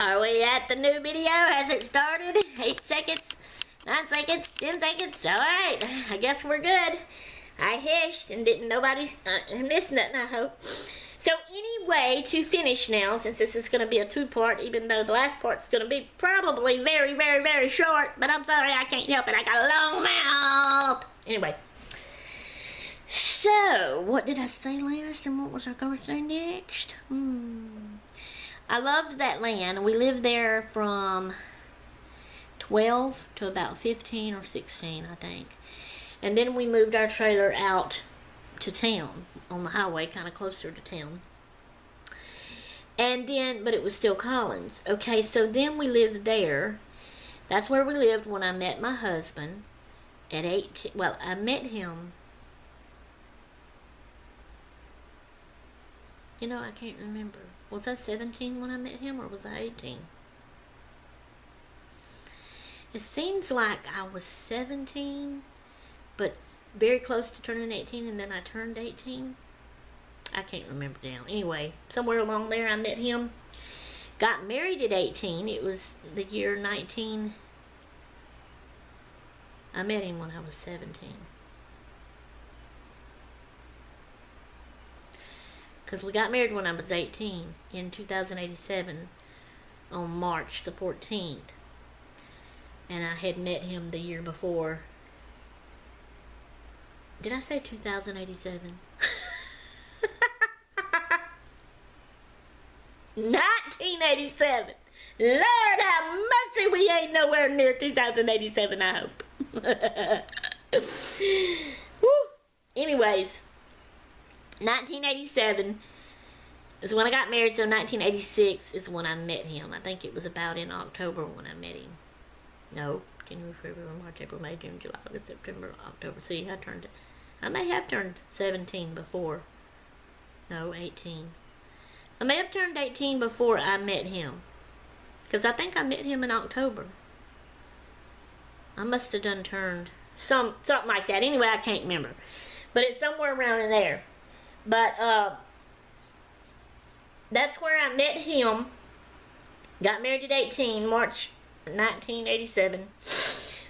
Are we at the new video? Has it started? 8 seconds, 9 seconds, 10 seconds. Alright, I guess we're good. I hished and didn't nobody miss nothing, I hope. So anyway, to finish now, since this is going to be a 2-part, even though the last part's going to be probably very, very, very short, but I'm sorry, I can't help it. I got a long mouth. Anyway. So, what did I say last and what was I going to say next? I loved that land. We lived there from 12 to about 15 or 16, I think. And then we moved our trailer out to town, on the highway, kind of closer to town. And then, but it was still Collins. Okay, so then we lived there. That's where we lived when I met my husband at 18. Well, I met him. You know, I can't remember. Was I 17 when I met him, or was I 18? It seems like I was 17, but very close to turning 18, and then I turned 18. I can't remember now. Anyway, somewhere along there I met him. Got married at 18. It was the year 19... I met him when I was 17. Because we got married when I was 18 in 2087 on March the 14th. And I had met him the year before. Did I say 2087? 1987. Lord have mercy, we ain't nowhere near 2087, I hope. Woo. Anyways, 1987 is when I got married, so 1986 is when I met him. I think it was about in October when I met him. No, January, February, March, April, May, June, July, August, September, October. See, I may have turned 17 before. No, 18. I may have turned 18 before I met him. Because I think I met him in October. I must have done turned something like that. Anyway, I can't remember. But it's somewhere around in there. But that's where I met him. Got married at 18, March 1987.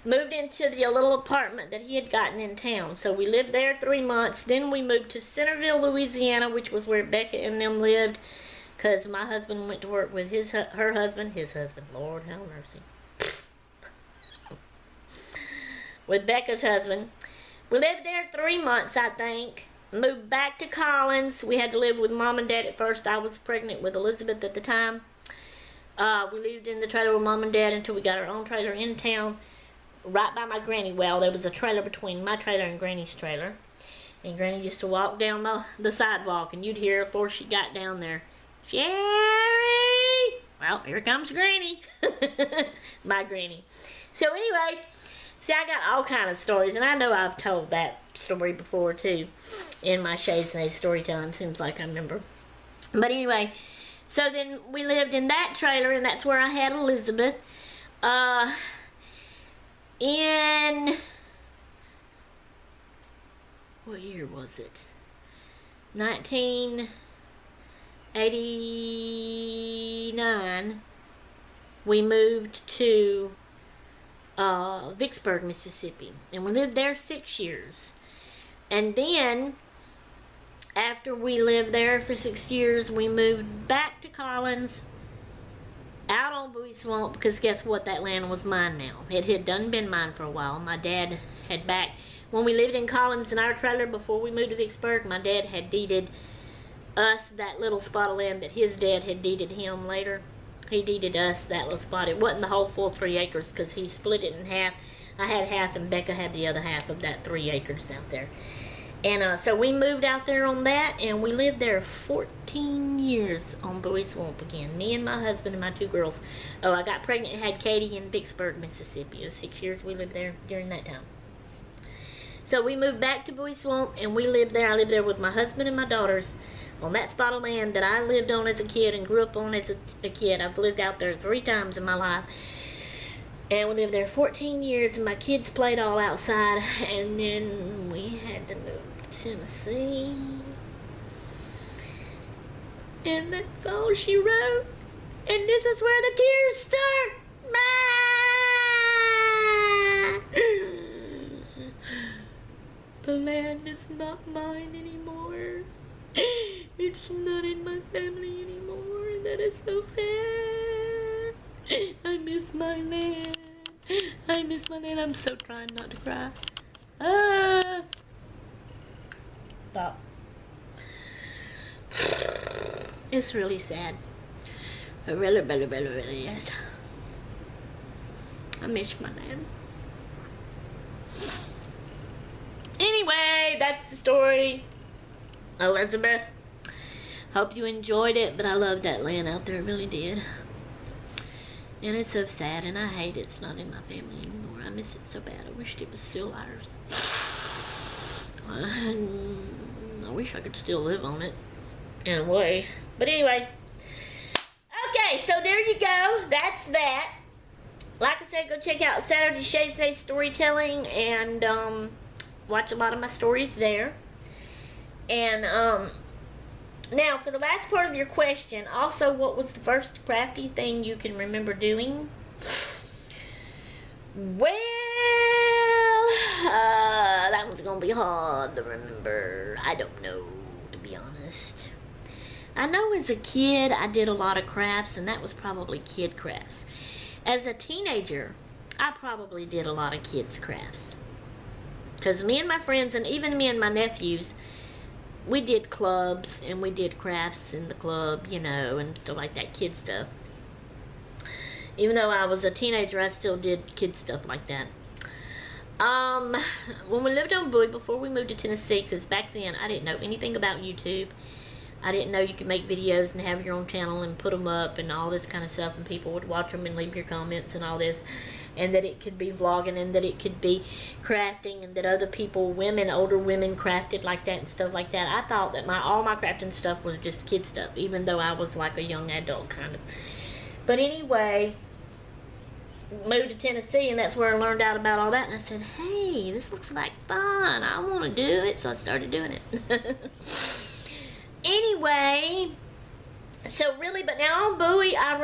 Moved into the little apartment that he had gotten in town. So we lived there 3 months. Then we moved to Centerville, Louisiana, which was where Becca and them lived. Because my husband went to work with her husband. Lord have mercy. With Becca's husband. We lived there 3 months, I think. Moved back to Collins. We had to live with Mom and Dad at first. I was pregnant with Elizabeth at the time. We lived in the trailer with Mom and Dad until we got our own trailer in town. Right by my granny well. There was a trailer between my trailer and Granny's trailer. And Granny used to walk down the sidewalk, and you'd hear her before she got down there. Sherry! Well, here comes Granny. My Granny. So anyway, see, I got all kind of stories, and I know I've told that story before too in my Shades and A's storytelling. Seems like I remember. But anyway, so then we lived in that trailer, and that's where I had Elizabeth. In what year was it? 1989. We moved to Vicksburg, Mississippi, and we lived there 6 years. And then after we lived there for 6 years, we moved back to Collins, out on Bowie Swamp, because guess what? That land was mine now. It had done been mine for a while. My dad had back, when we lived in Collins in our trailer before we moved to Vicksburg, my dad had deeded us that little spot of land that his dad had deeded him later. He deeded us that little spot. It wasn't the whole full 3 acres because he split it in half. I had half and Becca had the other half of that 3 acres out there. And so we moved out there on that, and we lived there 14 years on Bowie Swamp again. Me and my husband and my 2 girls. Oh, I got pregnant and had Katie in Vicksburg, Mississippi. It was 6 years we lived there during that time. So we moved back to Bowie Swamp, and we lived there. I lived there with my husband and my daughters on that spot of land that I lived on as a kid and grew up on as a kid. I've lived out there 3 times in my life. And we lived there 14 years, and my kids played all outside. And then we had to move to Tennessee. And that's all she wrote. And this is where the tears start. The land is not mine anymore. It's not in my family anymore. That is so sad. I miss my land. I miss my land. I'm so trying not to cry. Stop. It's really sad. It really, really, really, really is. I miss my land. Anyway, that's the story. Elizabeth. Hope you enjoyed it, but I loved that land out there, really did. And it's so sad, and I hate it's not in my family anymore. I miss it so bad. I wished it was still ours. I wish I could still live on it in a way. But anyway. Okay, so there you go. That's that. Like I said, go check out Saturday Shades Day Storytelling and watch a lot of my stories there. And now for the last part of your question, also, what was the first crafty thing you can remember doing? Well, that one's gonna be hard to remember. I don't know, to be honest. I know as a kid I did a lot of crafts, and that was probably kid crafts. As a teenager, I probably did a lot of kids crafts. Because me and my friends, and even me and my nephews, we did clubs, and we did crafts in the club, you know, and stuff like that, kid stuff. Even though I was a teenager, I still did kid stuff like that. When we lived on Bowie, before we moved to Tennessee, because back then I didn't know anything about YouTube. I didn't know you could make videos and have your own channel and put them up and all this kind of stuff, and people would watch them and leave your comments and all this, and that it could be vlogging, and that it could be crafting, and that other people, women, older women, crafted like that and stuff like that. I thought that all my crafting stuff was just kid stuff, even though I was like a young adult kind of. But anyway, moved to Tennessee, and that's where I learned out about all that, and I said, hey, this looks like fun. I want to do it, so I started doing it. Anyway, so really, but now on Bowie, I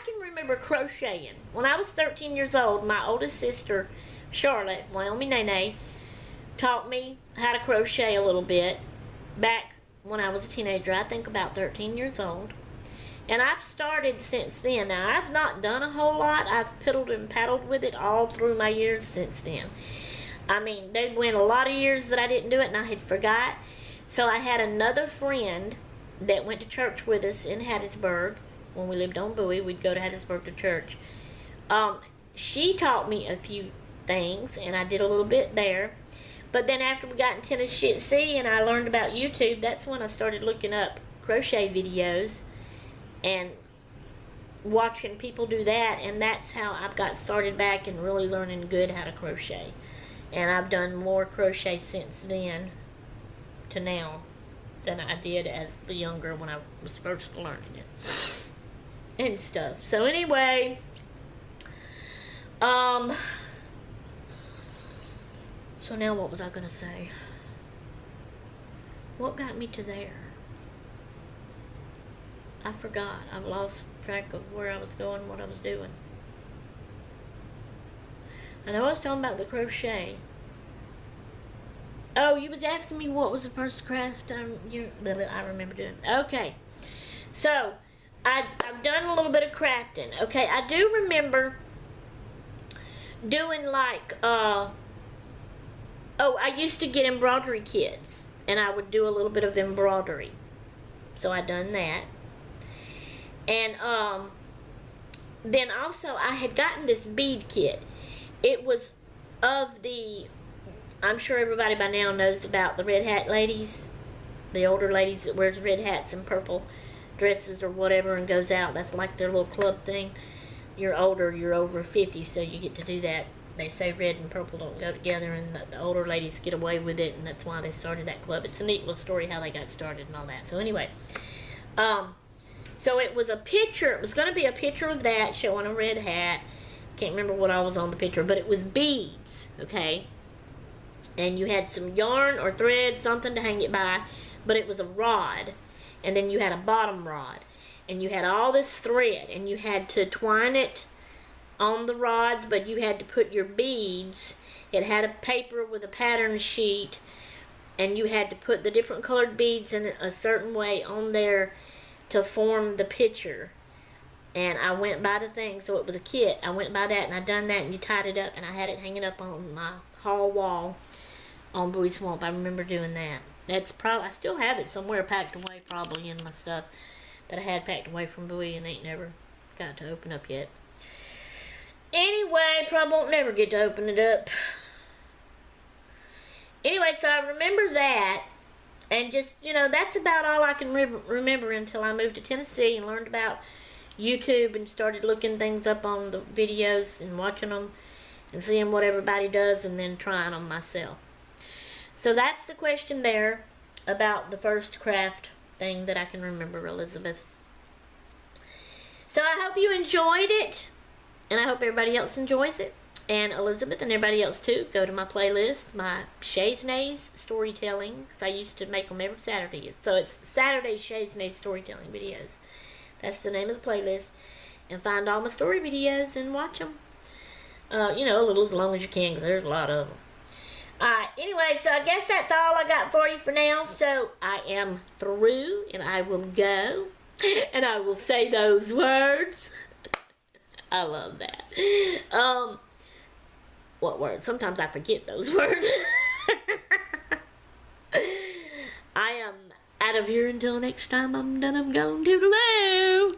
can remember crocheting. When I was 13 years old, my oldest sister, Charlotte, Wyoming Nene, taught me how to crochet a little bit back when I was a teenager. I think about 13 years old. And I've started since then. Now, I've not done a whole lot. I've piddled and paddled with it all through my years since then. I mean, there went a lot of years that I didn't do it, and I had forgot. So I had another friend that went to church with us in Hattiesburg. When we lived on Bowie, we'd go to Hattiesburg to church. She taught me a few things, and I did a little bit there. But then after we got in Tennessee and I learned about YouTube, that's when I started looking up crochet videos and watching people do that, and that's how I've got started back and really learning good how to crochet. And I've done more crochet since then to now than I did as the younger when I was first learning it and stuff. So anyway, so now what was I gonna say? What got me to there? I forgot. I've lost track of where I was going, what I was doing. I know I was talking about the crochet. Oh, you was asking me what was the first craft I remember doing. Okay, so I've done a little bit of crafting. Okay, I do remember doing like, I used to get embroidery kits, and I would do a little bit of embroidery. So I done that. And then also I had gotten this bead kit. It was of the, I'm sure everybody by now knows about the red hat ladies, the older ladies that wears red hats and purple dresses or whatever and goes out. That's like their little club thing. You're older, you're over 50, so you get to do that. They say red and purple don't go together, and the older ladies get away with it, and that's why they started that club. It's a neat little story how they got started and all that. So anyway, so it was a picture. It was going to be a picture of that showing a red hat. Can't remember what all was on the picture, but it was beads, okay? And you had some yarn or thread, something to hang it by, but it was a rod, and then you had a bottom rod. and you had all this thread, and you had to twine it on the rods, but you had to put your beads. It had a paper with a pattern sheet, and you had to put the different colored beads in a certain way on there to form the picture. And I went by the thing, so it was a kit. I went by that, and I done that, and you tied it up, and I had it hanging up on my hall wall on Bowie Swamp. I remember doing that. That's probably, I still have it somewhere packed away, probably in my stuff that I had packed away from Bowie and ain't never got to open up yet. Anyway, probably won't never get to open it up. Anyway, so I remember that, and just, you know, that's about all I can remember until I moved to Tennessee and learned about YouTube and started looking things up on the videos and watching them and seeing what everybody does and then trying them myself. So that's the question there about the first craft thing that I can remember, Elizabeth. So I hope you enjoyed it, and I hope everybody else enjoys it. And Elizabeth and everybody else too, go to my playlist, my Shays Nays storytelling, because I used to make them every Saturday. So it's Saturday Shays Nays storytelling videos. That's the name of the playlist. And find all my story videos and watch them. You know, a little as long as you can, because there's a lot of them. Alright, anyway, so I guess that's all I got for you for now. So I am through, and I will go, and I will say those words. I love that. What words? Sometimes I forget those words. I am out of here until next time I'm done. I'm gone. Toodaloo.